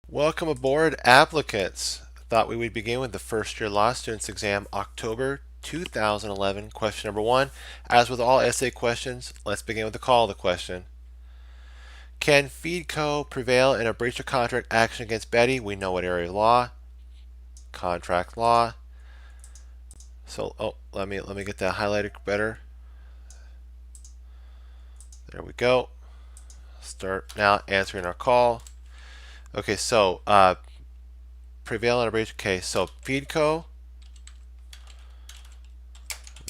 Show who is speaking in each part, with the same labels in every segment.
Speaker 1: Welcome aboard, applicants. Thought we would begin with the first year law students exam, October 2011. Question number 1. As with all essay questions, let's begin with the call of the question. Can FeedCo prevail in a breach of contract action against Betty? We know what area of law. Contract law. So, let me get that highlighted better. There we go. Start now answering our call. Okay, so prevail in a breach. Okay, so FeedCo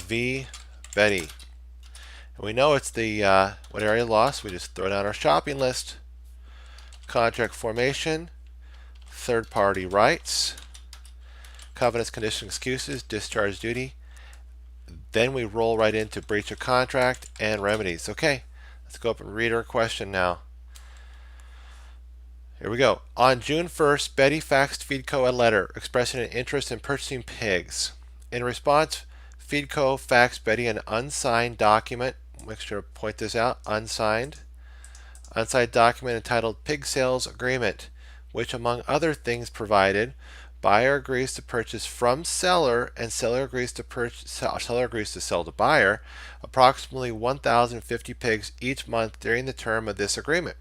Speaker 1: v. Betty. And we know it's the what area of law, so we just throw down our shopping list. Contract formation, third party rights, covenants, conditions, excuses, discharge duty. Then we roll right into breach of contract and remedies. Okay, let's go up and read our question now. Here we go. On June 1st, Betty faxed FeedCo a letter expressing an interest in purchasing pigs. In response, FeedCo faxed Betty an unsigned document. Make sure to point this out. Unsigned document entitled Pig Sales Agreement, which among other things provided, buyer agrees to purchase from seller and seller agrees to sell to buyer approximately 1,050 pigs each month during the term of this agreement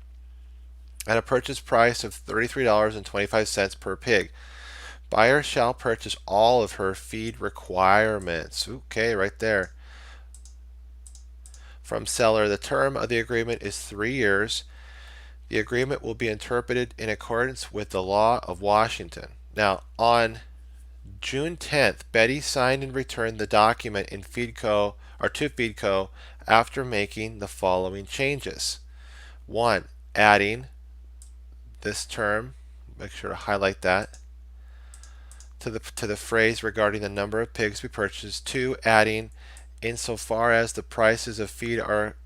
Speaker 1: at a purchase price of $33.25 per pig. Buyer shall purchase all of her feed requirements. Okay, right there. From seller, the term of the agreement is 3 years. The agreement will be interpreted in accordance with the law of Washington. Now, on June 10th, Betty signed and returned the document in FeedCo or to FeedCo after making the following changes. 1. Adding this term, make sure to highlight that, to the phrase regarding the number of pigs we purchased. 2. Adding, insofar as the prices of feed are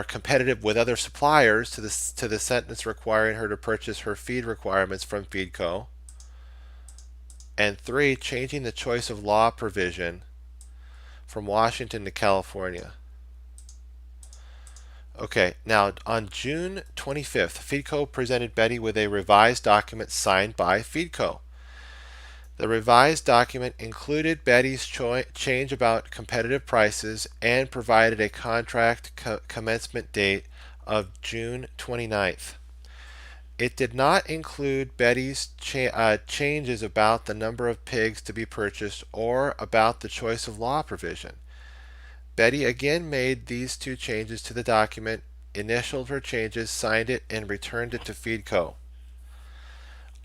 Speaker 1: competitive with other suppliers, to the sentence requiring her to purchase her feed requirements from FeedCo. And 3. Changing the choice of law provision from Washington to California. Okay, now on June 25th, FeedCo presented Betty with a revised document signed by FeedCo. The revised document included Betty's change about competitive prices and provided a contract commencement date of June 29th. It did not include Betty's changes about the number of pigs to be purchased or about the choice of law provision. Betty again made these 2 changes to the document, initialed her changes, signed it, and returned it to FeedCo.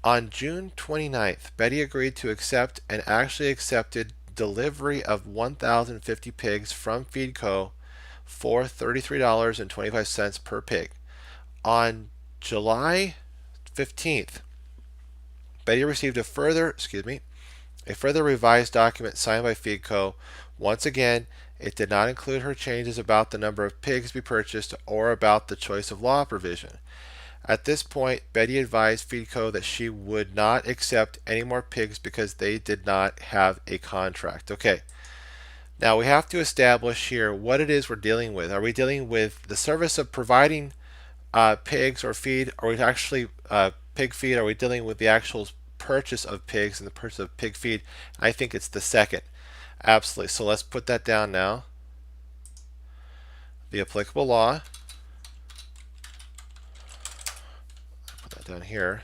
Speaker 1: On June 29th, Betty agreed to accept and actually accepted delivery of 1,050 pigs from FeedCo for $33.25 per pig. On July 15th, Betty received a further revised document signed by FeedCo. Once again, it did not include her changes about the number of pigs to be purchased or about the choice of law provision. At this point, Betty advised FeedCo that she would not accept any more pigs because they did not have a contract. Okay, now we have to establish here what it is we're dealing with. Are we dealing with the service of providing pigs or feed? Are we actually pig feed? Are we dealing with the actual purchase of pigs and the purchase of pig feed? I think it's the second. Absolutely. So let's put that down now. The applicable law. Put that down here.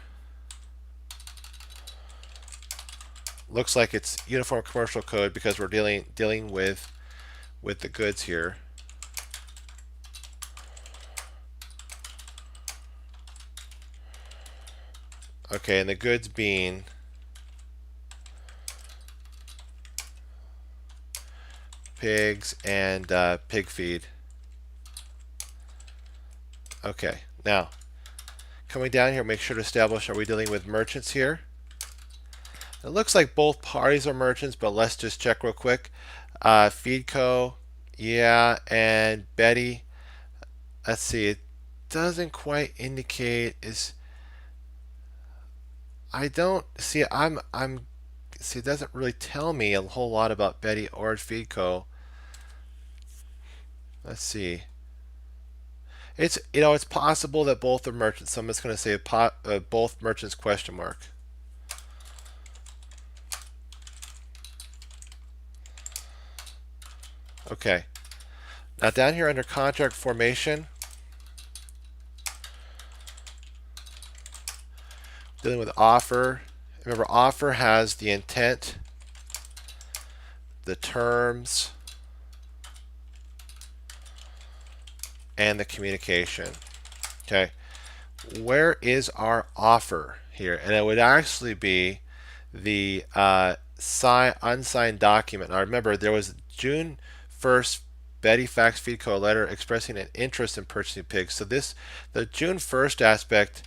Speaker 1: Looks like it's Uniform Commercial Code because we're dealing with the goods here. Okay, and the goods being pigs and pig feed. Okay, now coming down here, make sure to establish, are we dealing with merchants here? It looks like both parties are merchants, but let's just check real quick. FeedCo, yeah, and Betty. Let's see, it doesn't quite indicate is. I don't see. See. It doesn't really tell me a whole lot about Betty or FeedCo. Let's see. It's it's possible that both are merchants. So I'm just going to say both merchants question mark. Okay. Now down here under contract formation, dealing with offer. Remember, offer has the intent, the terms, and the communication. Okay. Where is our offer here? And it would actually be the unsigned document. Now remember, there was June 1st Betty fax FEDCO letter expressing an interest in purchasing pigs. So the June 1st aspect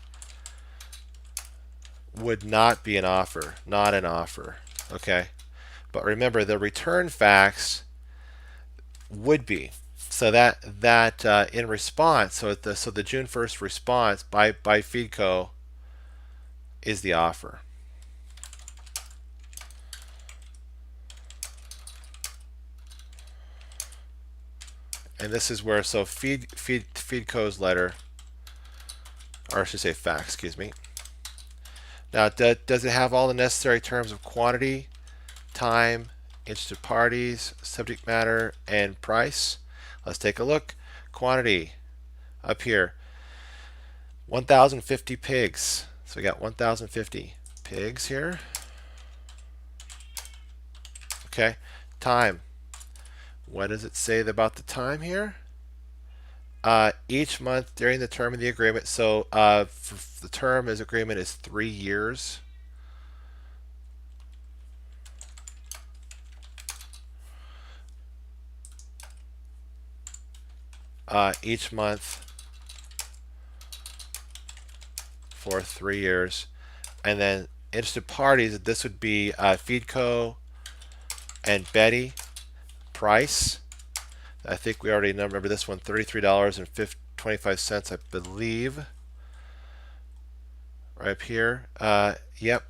Speaker 1: would not be an offer, not an offer. Okay, but remember the return fax would be. So that in response, so the June 1st response by FEDCO is the offer. And this is where, so FEDCO's letter, or I should say fax, excuse me. Now, does it have all the necessary terms of quantity, time, interested parties, subject matter, and price? Let's take a look. Quantity up here, 1,050 pigs. So we got 1,050 pigs here. Okay, time. What does it say about the time here? Each month during the term of the agreement. So the term of the agreement is 3 years. Each month for 3 years. And then interested parties, this would be FEDCO and Betty. Price, I think we already remember this one, $33.25, I believe. Right up here. Yep.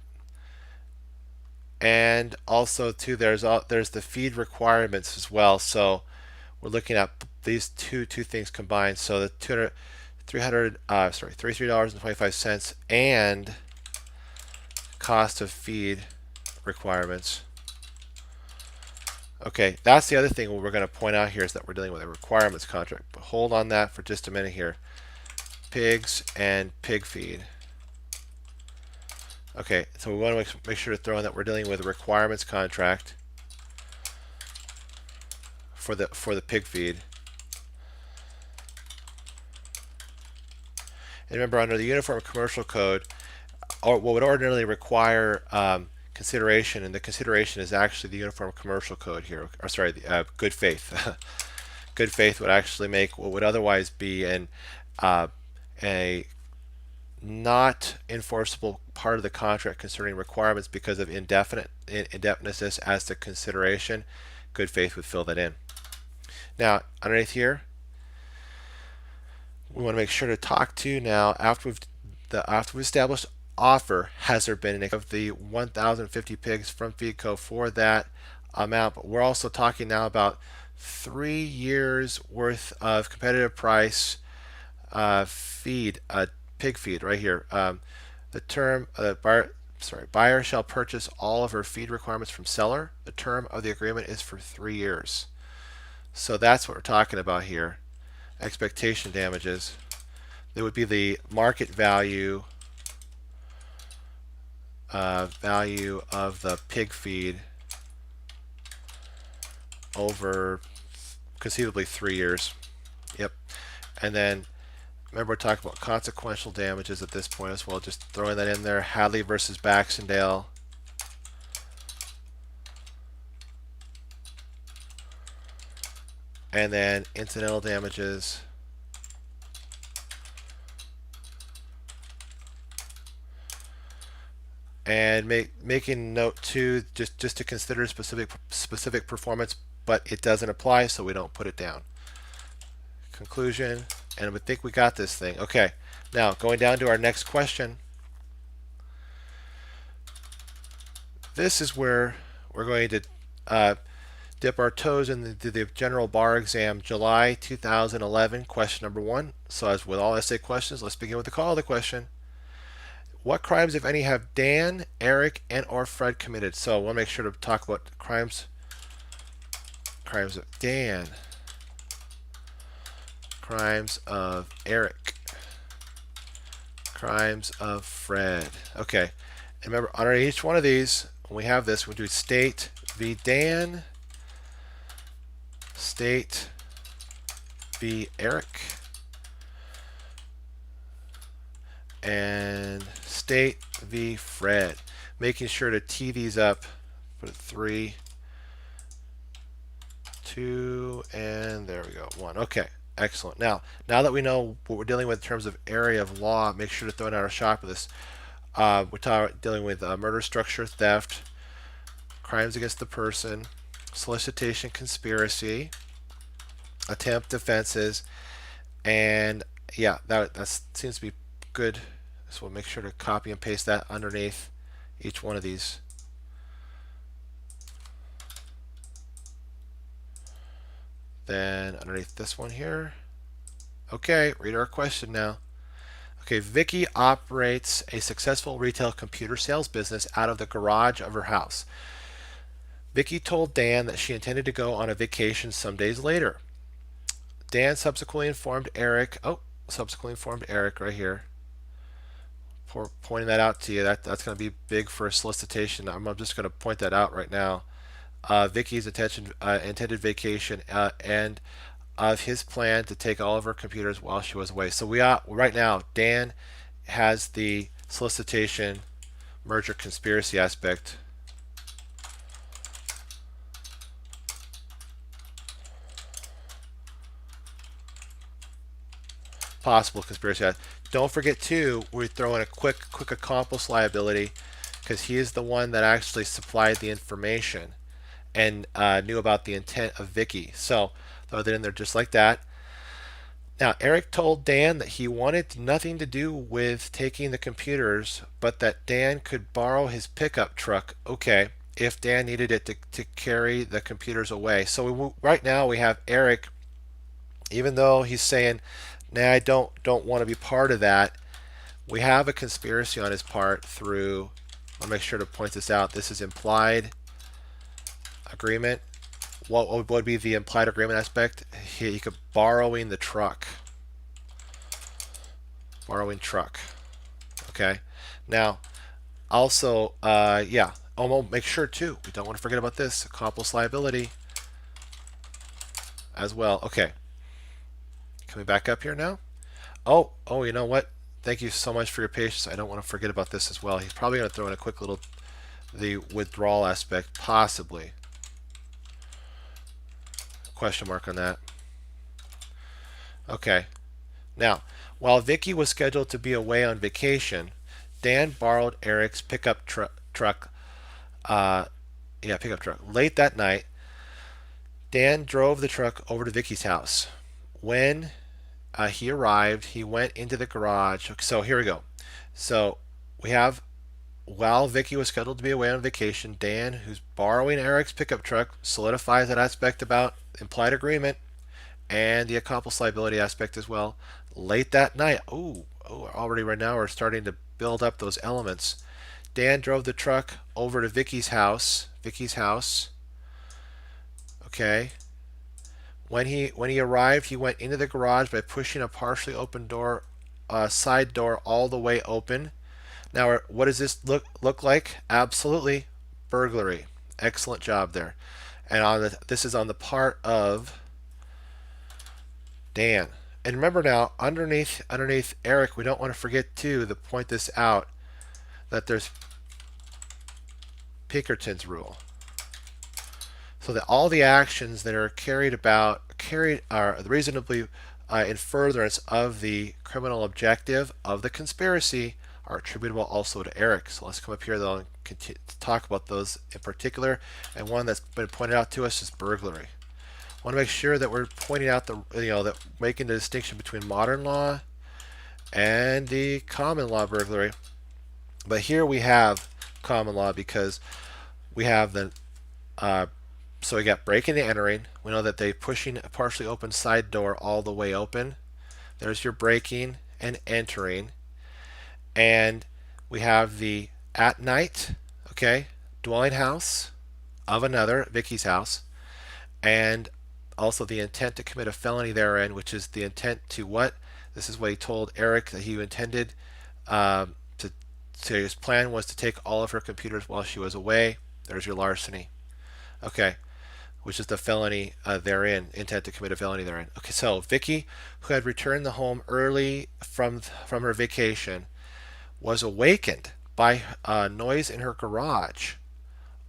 Speaker 1: And also too, there's the feed requirements as well. So we're looking at these two things combined. So the $33.25 and cost of feed requirements. Okay, that's the other thing we're going to point out here is that we're dealing with a requirements contract. But hold on that for just a minute here. Pigs and pig feed. Okay, so we want to make sure to throw in that we're dealing with a requirements contract for the pig feed. And remember, under the Uniform Commercial Code, what would ordinarily require consideration, and the consideration is actually the Uniform Commercial Code here, or sorry, good faith. Good faith would actually make what would otherwise be a not enforceable part of the contract concerning requirements because of indefiniteness as to consideration. Good faith would fill that in. Now, underneath here, we want to make sure to talk to now after we've established offer, has there been of the 1,050 pigs from FEDCO for that amount. But we're also talking now about 3 years worth of competitive price feed, pig feed right here. The term buyer shall purchase all of her feed requirements from seller. The term of the agreement is for 3 years. So that's what we're talking about here. Expectation damages. There would be the market value of the pig feed over conceivably 3 years. Yep. And then remember we're talking about consequential damages at this point as well. Just throwing that in there. Hadley versus Baxendale. And then incidental damages. And making note too, just to consider specific performance, but it doesn't apply, so we don't put it down. Conclusion, and we think we got this thing. Okay, now going down to our next question. This is where we're going to dip our toes into the general bar exam, July 2011, question number 1. So as with all essay questions, let's begin with the call of the question. What crimes, if any, have Dan, Eric, and or Fred committed? So I want to make sure to talk about crimes of Dan, crimes of Eric, crimes of Fred. Okay, and remember, under each one of these, when we have this, we do state v. Dan, state v. Eric, and state v. Fred. Making sure to tee these up. Put it 3, 2, and there we go, 1. Okay, excellent. Now that we know what we're dealing with in terms of area of law, make sure to throw in our shot for this. We're dealing with murder, structure, theft, crimes against the person, solicitation, conspiracy, attempt, offenses, and yeah, that seems to be good. So we'll make sure to copy and paste that underneath each one of these. Then underneath this one here. Okay, read our question now. Okay, Vicky operates a successful retail computer sales business out of the garage of her house. Vicky told Dan that she intended to go on a vacation some days later. Dan subsequently informed Eric right here. Pointing that out to you, that's going to be big for a solicitation. I'm just going to point that out right now. Vicky's intended vacation and of his plan to take all of her computers while she was away. So right now, Dan has the solicitation, merger, conspiracy aspect. Possible conspiracy. Don't forget too, we throw in a quick accomplice liability, because he is the one that actually supplied the information and knew about the intent of Vicky. So throw that in there just like that. Now Eric told Dan that he wanted nothing to do with taking the computers, but that Dan could borrow his pickup truck, okay, if Dan needed it to carry the computers away. So right now we have Eric, even though he's saying, nah, I don't want to be part of that, we have a conspiracy on his part through, I'll make sure to point this out, this is implied agreement. What would be the implied agreement aspect? He could borrowing the truck. Borrowing truck. Okay. Now, also, yeah, we'll make sure too, we don't want to forget about this, accomplice liability as well. Okay. Coming back up here now. Oh, you know what? Thank you so much for your patience. I don't want to forget about this as well. He's probably going to throw in a quick little, the withdrawal aspect, possibly. Question mark on that. Okay. Now, while Vicky was scheduled to be away on vacation, Dan borrowed Eric's pickup truck. Pickup truck. Late that night, Dan drove the truck over to Vicky's house. When he arrived, he went into the garage. So here we go. So we have, while Vicky was scheduled to be away on vacation, Dan, who's borrowing Eric's pickup truck, solidifies that aspect about implied agreement and the accomplice liability aspect as well. Late that night, already right now we're starting to build up those elements. Dan drove the truck over to Vicky's house. Okay. When he arrived, he went into the garage by pushing a partially open door, side door all the way open. Now, what does this look like? Absolutely, burglary. Excellent job there. And this is on the part of Dan. And remember now, underneath Eric, we don't want to forget too to point this out, that there's Pinkerton's rule. So that all the actions that are carried are reasonably in furtherance of the criminal objective of the conspiracy are attributable also to Eric. So let's come up here though and continue to talk about those in particular. And one that's been pointed out to us is burglary. I want to make sure that we're pointing out that making the distinction between modern law and the common law burglary. But here we have common law because we have the So we got breaking and entering. We know that they pushing a partially open side door all the way open. There's your breaking and entering. And we have the at night, okay, dwelling house of another, Vicky's house, and also the intent to commit a felony therein, which is the intent to what? This is what he told Eric that he intended to. So his plan was to take all of her computers while she was away. There's your larceny, okay, which is the felony therein, intent to commit a felony therein. Okay, so Vicky, who had returned the home early from her vacation, was awakened by a noise in her garage,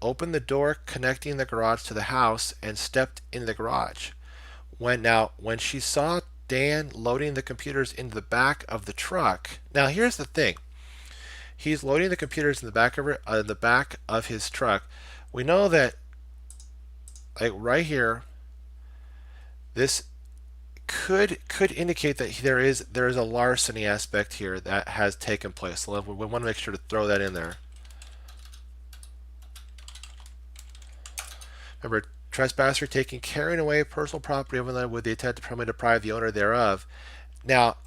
Speaker 1: opened the door connecting the garage to the house, and stepped in the garage. When she saw Dan loading the computers into the back of the truck. Now here's the thing. He's loading the computers in the back of his truck. We know that, like right here, this could indicate that there is a larceny aspect here that has taken place. So we want to make sure to throw that in there. Remember, trespasser taking, carrying away personal property of another with the intent to permanently deprive the owner thereof. Now,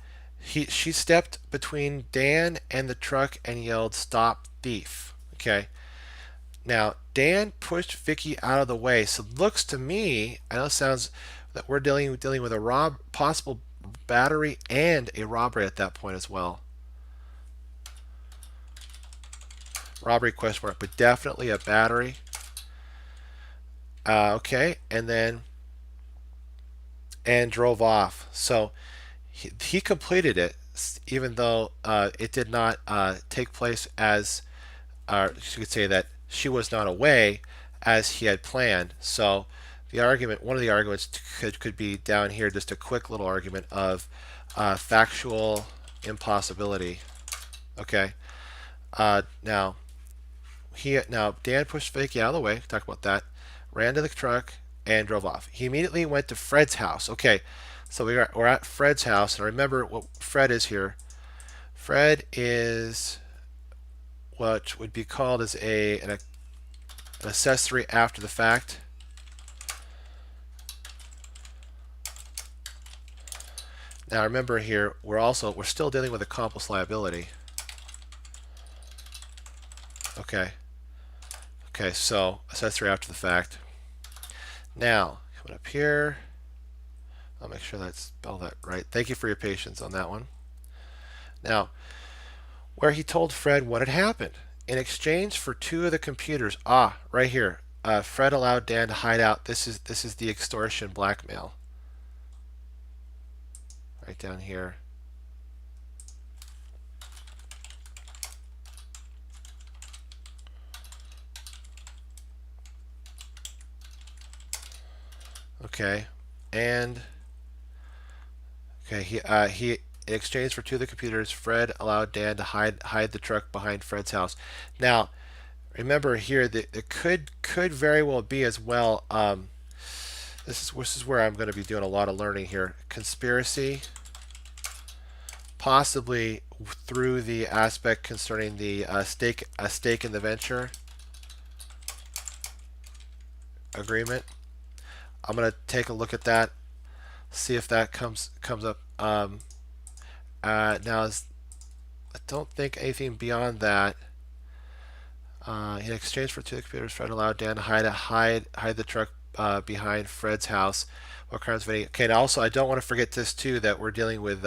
Speaker 1: she stepped between Dan and the truck and yelled, "Stop, thief!" Okay. Now, Dan pushed Vicky out of the way. So it looks to me, I know it sounds that we're dealing with a possible battery and a robbery at that point as well. Robbery question mark, but definitely a battery. Okay, and drove off. So he completed it, even though it did not take place as, you could say that she was not away as he had planned. So the argument, one of the arguments could be down here, just a quick little argument of factual impossibility. Okay. Now Dan pushed Vicky out of the way. Talk about that. Ran to the truck and drove off. He immediately went to Fred's house. Okay, so we're at Fred's house, and remember what Fred is here. Fred is what would be called as an accessory after the fact. Now remember here, we're still dealing with accomplice liability. Okay. Okay, so accessory after the fact. Now, coming up here, I'll make sure that I spell that right. Thank you for your patience on that one. Now, where he told Fred what had happened. In exchange for 2 of the computers, right here, Fred allowed Dan to hide out. This is the extortion blackmail. Right down here. Okay, and okay, he in exchange for 2 of the computers, Fred allowed Dan to hide the truck behind Fred's house. Now, remember here that it could very well be as well. This is where I'm going to be doing a lot of learning here. Conspiracy, possibly through the aspect concerning the stake in the venture agreement. I'm going to take a look at that, see if that comes up. Now, I don't think anything beyond that. In exchange for 2 computers, Fred allowed Dan to hide the truck behind Fred's house. What crimes of any? Okay, and also I don't want to forget this too, that we're dealing with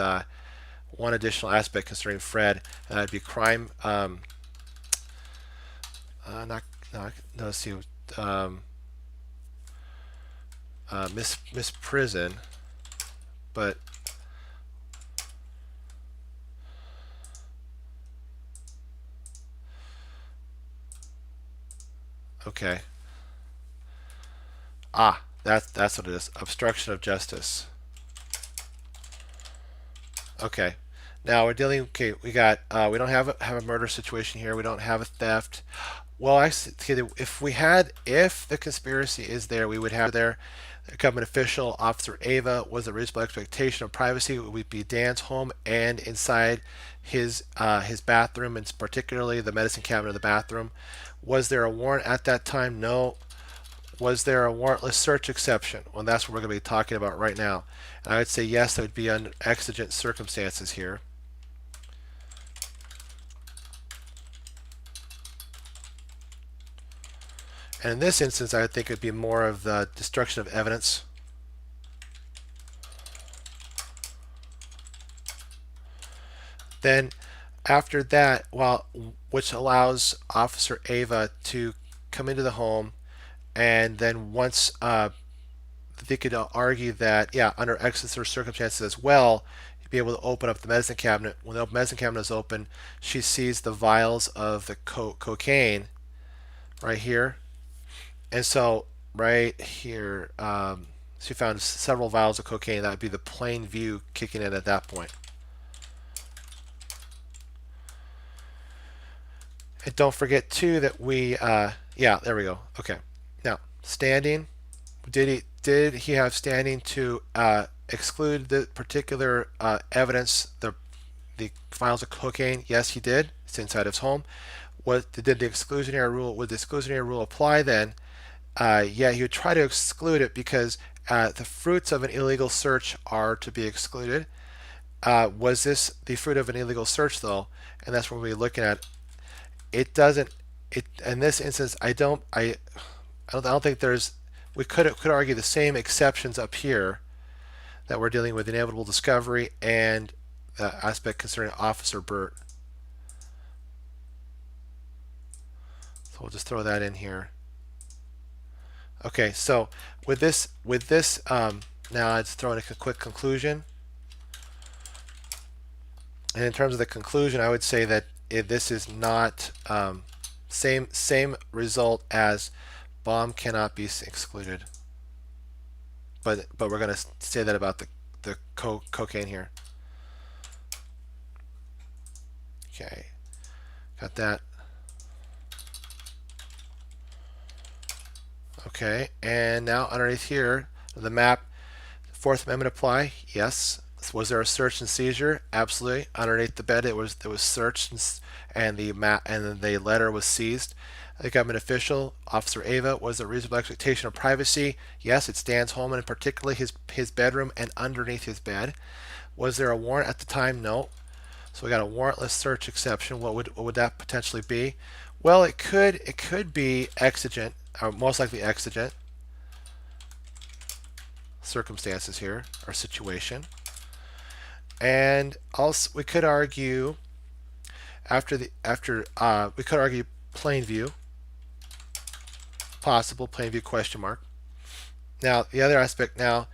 Speaker 1: one additional aspect concerning Fred, and that'd be crime. Let's see. Misprison, but okay. That's what it is. Obstruction of justice. Okay. Now we're dealing. Okay, we got. We don't have a murder situation here. We don't have a theft. Well, if the conspiracy is there, we would have there. The government official, Officer Ava, was a reasonable expectation of privacy. It would be Dan's home and inside his bathroom, and particularly the medicine cabinet of the bathroom. Was there a warrant at that time? No. was there a warrantless search exception? Well, that's what we're going to be talking about right now. And I would say yes, that would be under exigent circumstances here. And in this instance, I would think it would be more of the destruction of evidence. Then after that, which allows Officer Ava to come into the home, and then once they could argue that, yeah, under exigent circumstances as well, you'd be able to open up the medicine cabinet. When the medicine cabinet is open, she sees the vials of the cocaine right here. And so right here, she found several vials of cocaine. That would be the plain view kicking in at that point. And don't forget too that we, yeah, there we go. Okay. Now, standing. Did he have standing to exclude the particular evidence, the vials of cocaine? Yes, he did. It's inside his home. Did the exclusionary rule? Would the exclusionary rule apply then? Yeah, he would try to exclude it because the fruits of an illegal search are to be excluded. Was this the fruit of an illegal search though? And that's what we're looking at. It doesn't. It in this instance, I don't think there's. We could argue the same exceptions up here that we're dealing with inevitable discovery and the aspect concerning Officer Burt. So we'll just throw that in here. Okay, so with this, now let's throw in a quick conclusion. And in terms of the conclusion, I would say that this is not same result as bomb cannot be excluded. But we're going to say that about the cocaine here. Okay, got that. Okay, and now underneath here, the map, Fourth Amendment apply? Yes. Was there a search and seizure? Absolutely. Underneath the bed, there was searched, and the map and the letter was seized. The government official, Officer Ava, was a reasonable expectation of privacy? Yes, it stands home, and particularly his bedroom and underneath his bed. Was there a warrant at the time? No. So we got a warrantless search exception. What would that potentially be? Well, it could be exigent, or most likely exigent circumstances here, or situation. And also we could argue we could argue plain view, possible plain view question mark. Now the other aspect now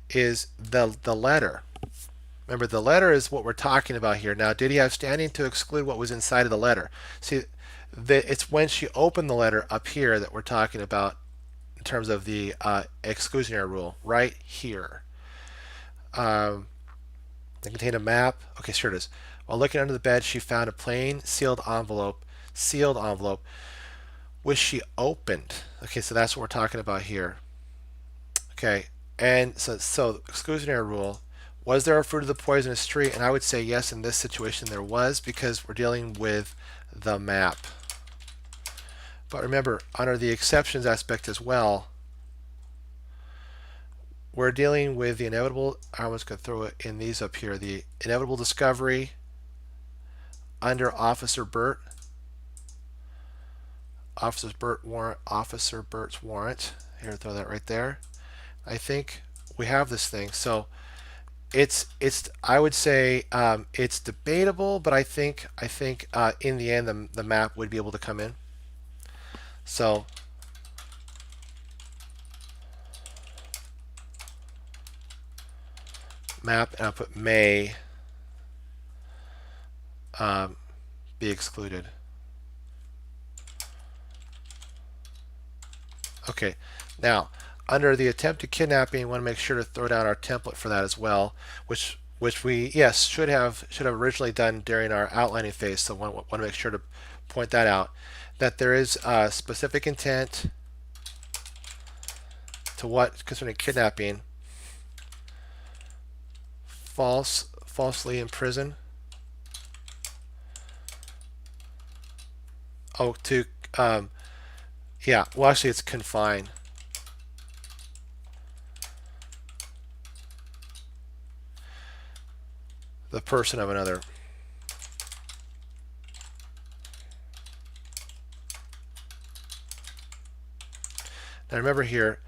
Speaker 1: is the letter. Remember, the letter is what we're talking about here. Now, did he have standing to exclude what was inside of the letter? See, it's when she opened the letter up here that we're talking about in terms of the exclusionary rule, right here. They contain a map. Okay, sure it is. While looking under the bed, she found a plain sealed envelope. Sealed envelope. Was she opened? Okay, so that's what we're talking about here. Okay, and so exclusionary rule. Was there a fruit of the poisonous tree? And I would say yes, in this situation there was, because we're dealing with the map. But remember, under the exceptions aspect as well, we're dealing with the inevitable. I was going to throw it in these up here. The inevitable discovery under Officer Burt. Officer Burt's warrant. Here, throw that right there. I think we have this thing. So it's I would say it's debatable, but I think in the end the map would be able to come in. So map, and I'll put may be excluded. Okay, now under the attempted kidnapping, we want to make sure to throw down our template for that as well, which we should have originally done during our outlining phase. So want to make sure to point that out, that there is specific intent to what concerning kidnapping, falsely imprison. Oh, to yeah. Well, actually, it's confine. the person of another. Now remember here,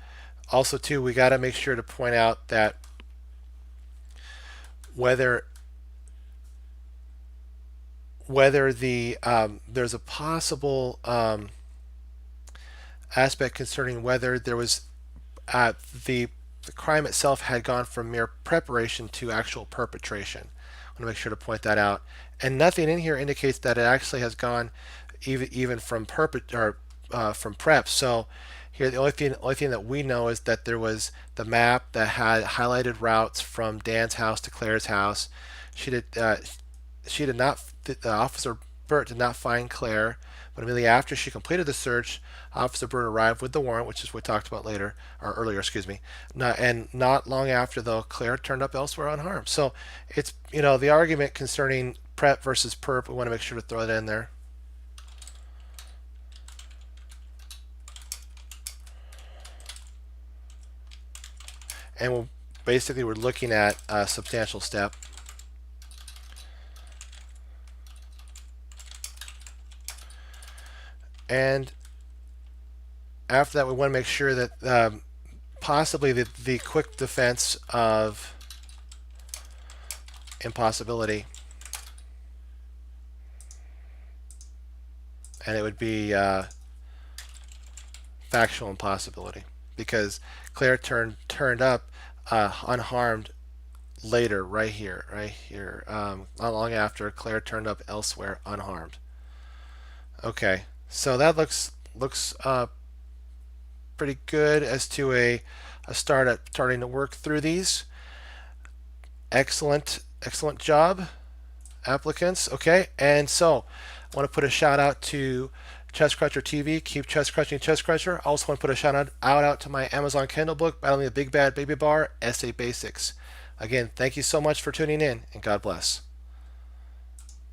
Speaker 1: also too, we got to make sure to point out that whether the there's a possible aspect concerning whether there was the crime itself had gone from mere preparation to actual perpetration. I want to make sure to point that out. And nothing in here indicates that it actually has gone even from from prep. So here the only thing that we know is that there was the map that had highlighted routes from Dan's house to Claire's house. She did not. The officer Burt did not find Claire, but immediately after she completed the search, Officer Burt arrived with the warrant, which is what we talked about earlier, excuse me. And not long after, though, Claire turned up elsewhere unharmed. So it's, the argument concerning prep versus perp, we want to make sure to throw that in there. And basically we're looking at a substantial step. And after that, we want to make sure that possibly the quick defense of impossibility, and it would be factual impossibility, because Claire turned up unharmed later, right here, not long after Claire turned up elsewhere unharmed. Okay, so that looks pretty good as to a starting to work through these. Excellent job, applicants. Okay, and so I want to put a shout out to Chess Cruncher TV. Keep chess crunching, Chess Cruncher. I also want to put a shout out to my Amazon Kindle book, Battling the Big Bad Baby Bar, Essay Basics. Again, thank you so much for tuning in, and God bless.